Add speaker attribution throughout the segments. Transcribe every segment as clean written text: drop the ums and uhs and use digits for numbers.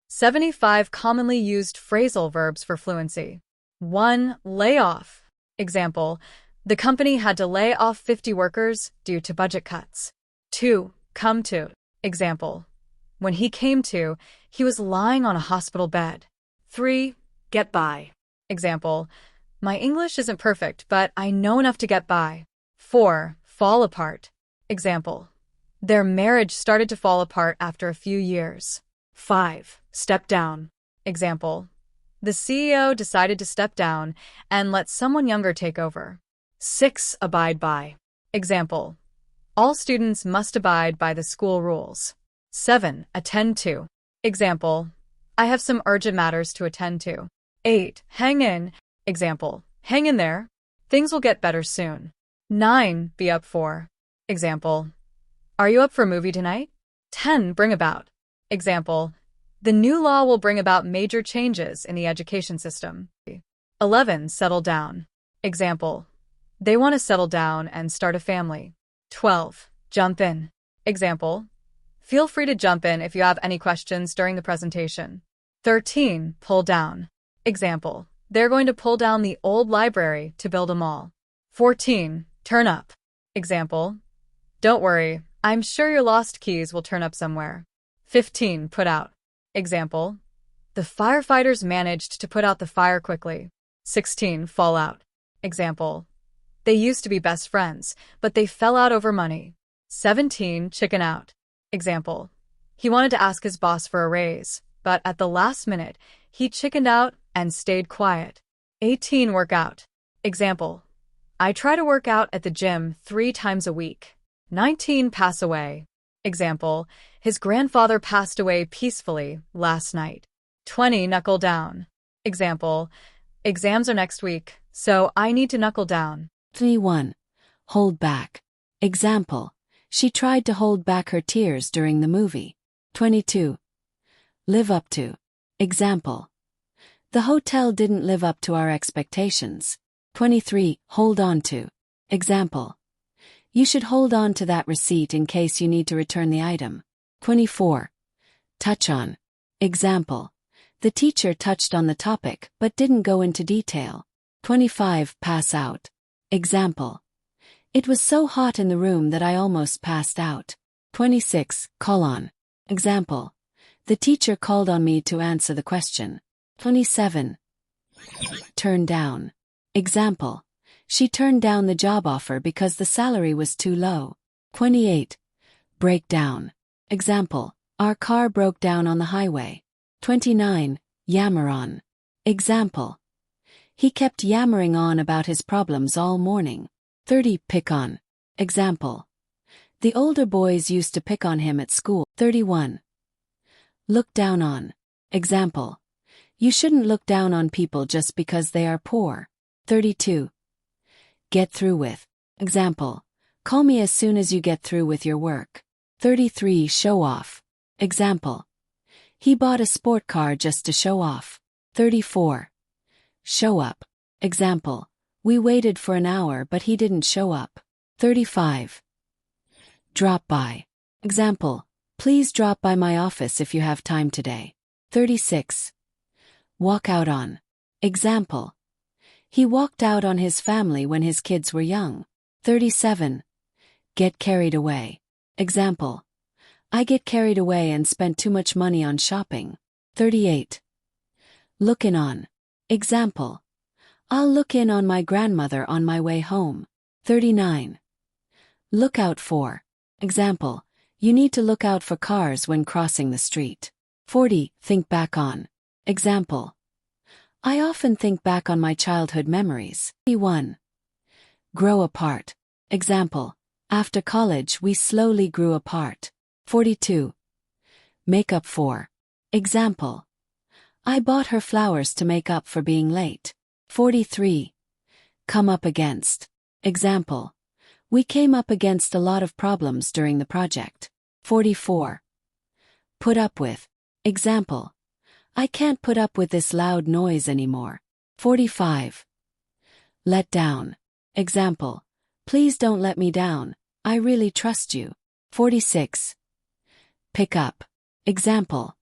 Speaker 1: 75 commonly used phrasal verbs for fluency. 1. Lay off. Example, the company had to lay off 50 workers due to budget cuts. 2. Come to. Example, when he came to, he was lying on a hospital bed. 3. Get by. Example, my English isn't perfect, but I know enough to get by. 4. Fall apart. Example, their marriage started to fall apart after a few years. 5. Step down. Example, the CEO decided to step down and let someone younger take over. 6. Abide by. Example, all students must abide by the school rules. 7. Attend to. Example, I have some urgent matters to attend to. 8. Hang in. Example, hang in there. Things will get better soon. 9. Be up for. Example, are you up for a movie tonight? 10. Bring about. Example, the new law will bring about major changes in the education system. 11. Settle down. Example, they want to settle down and start a family. 12. Jump in. Example, feel free to jump in if you have any questions during the presentation. 13. Pull down. Example, they're going to pull down the old library to build a mall. 14. Turn up. Example, don't worry, I'm sure your lost keys will turn up somewhere. 15. Put out. Example, the firefighters managed to put out the fire quickly. 16. Fall out. Example, they used to be best friends, but they fell out over money. 17. Chicken out. Example, he wanted to ask his boss for a raise, but at the last minute, he chickened out and stayed quiet. 18. Work out. Example, I try to work out at the gym 3 times a week. 19. Pass away. Example, his grandfather passed away peacefully last night. 20. Knuckle down. Example, exams are next week, so I need to knuckle down.
Speaker 2: 21. Hold back. Example, she tried to hold back her tears during the movie. 22. Live up to. Example, the hotel didn't live up to our expectations. 23. Hold on to. Example, you should hold on to that receipt in case you need to return the item. 24. Touch on. Example, the teacher touched on the topic but didn't go into detail. 25. Pass out. Example, it was so hot in the room that I almost passed out. 26. Call on. Example, the teacher called on me to answer the question. 27. Turn down. Example, she turned down the job offer because the salary was too low. 28. Break down. Example, our car broke down on the highway. 29. Yammer on. Example, he kept yammering on about his problems all morning. 30. Pick on. Example, the older boys used to pick on him at school. 31. Look down on. Example, you shouldn't look down on people just because they are poor. 32. Get through with. Example, call me as soon as you get through with your work. 33. Show off. Example, he bought a sport car just to show off. 34. Show up. Example, we waited for an hour but he didn't show up. 35. Drop by. Example, please drop by my office if you have time today. 36. Walk out on. Example, he walked out on his family when his kids were young. 37. Get carried away. Example, I get carried away and spent too much money on shopping. 38. Look in on. Example, I'll look in on my grandmother on my way home. 39. Look out for. Example, you need to look out for cars when crossing the street. 40. Think back on. Example, I often think back on my childhood memories. 41. Grow apart. Example, after college we slowly grew apart. 42. Make up for. Example, I bought her flowers to make up for being late. 43. Come up against. Example, we came up against a lot of problems during the project. 44. Put up with. Example, I can't put up with this loud noise anymore. 45. Let down. Example, please don't let me down, I really trust you. 46. Pick up. Example,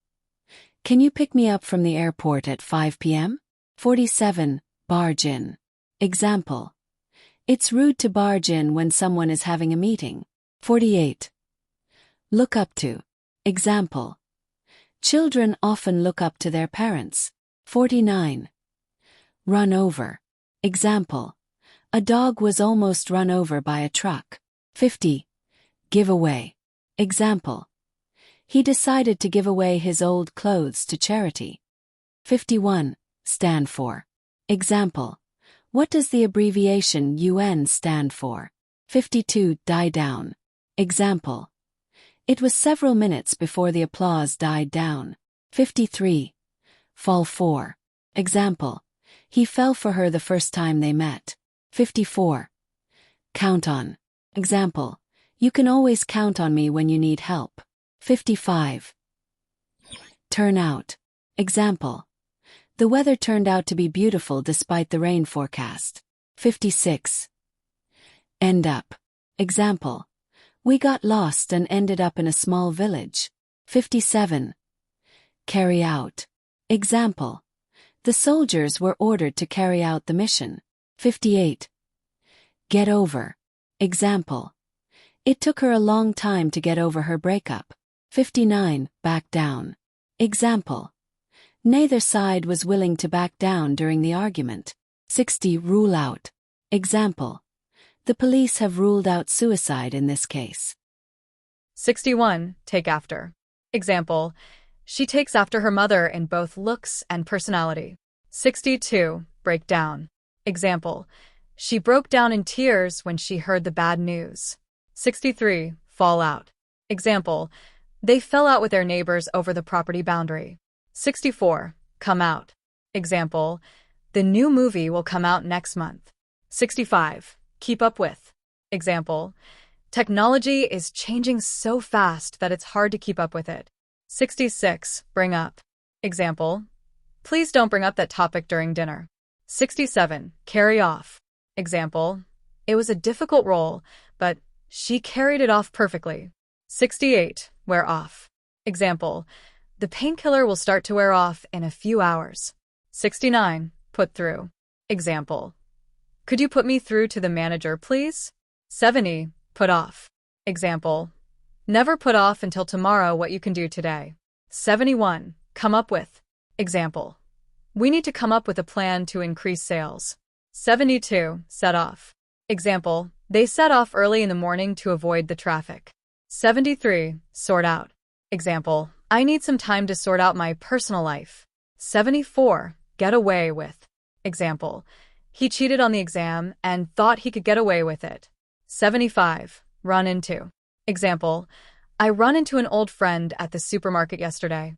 Speaker 2: Can you pick me up from the airport at 5 p.m.? 47. Barge in. Example. It's rude to barge in when someone is having a meeting. 48. Look up to. Example. Children often look up to their parents. 49. Run over. Example. A dog was almost run over by a truck. 50. Give away. Example. He decided to give away his old clothes to charity. 51. Stand for. Example. What does the abbreviation UN stand for? 52. Die down. Example. It was several minutes before the applause died down. 53. Fall for. Example. He fell for her the first time they met. 54. Count on. Example. You can always count on me when you need help. 55. Turn out. Example. The weather turned out to be beautiful despite the rain forecast. 56. End up. Example. We got lost and ended up in a small village. 57. Carry out. Example. The soldiers were ordered to carry out the mission. 58. Get over. Example. It took her a long time to get over her breakup. 59. Back down. Example. Neither side was willing to back down during the argument. 60. Rule out. Example. The police have ruled out suicide in this case.
Speaker 1: 61. Take after. Example. She takes after her mother in both looks and personality. 62. Break down. Example. She broke down in tears when she heard the bad news. 63. Fall out. Example. They fell out with their neighbors over the property boundary. 64. Come out. Example. The new movie will come out next month. 65. Keep up with. Example. Technology is changing so fast that it's hard to keep up with it. 66. Bring up. Example. Please don't bring up that topic during dinner. 67. Carry off. Example. It was a difficult role, but she carried it off perfectly. 68. Wear off. Example. The painkiller will start to wear off in a few hours. 69. Put through. Example. Could you put me through to the manager, please? 70. Put off. Example. Never put off until tomorrow what you can do today. 71. Come up with. Example. We need to come up with a plan to increase sales. 72. Set off. Example. They set off early in the morning to avoid the traffic. 73. Sort out. Example. I need some time to sort out my personal life. 74. Get away with. Example. He cheated on the exam and thought he could get away with it. 75. Run into. Example. I run into an old friend at the supermarket yesterday.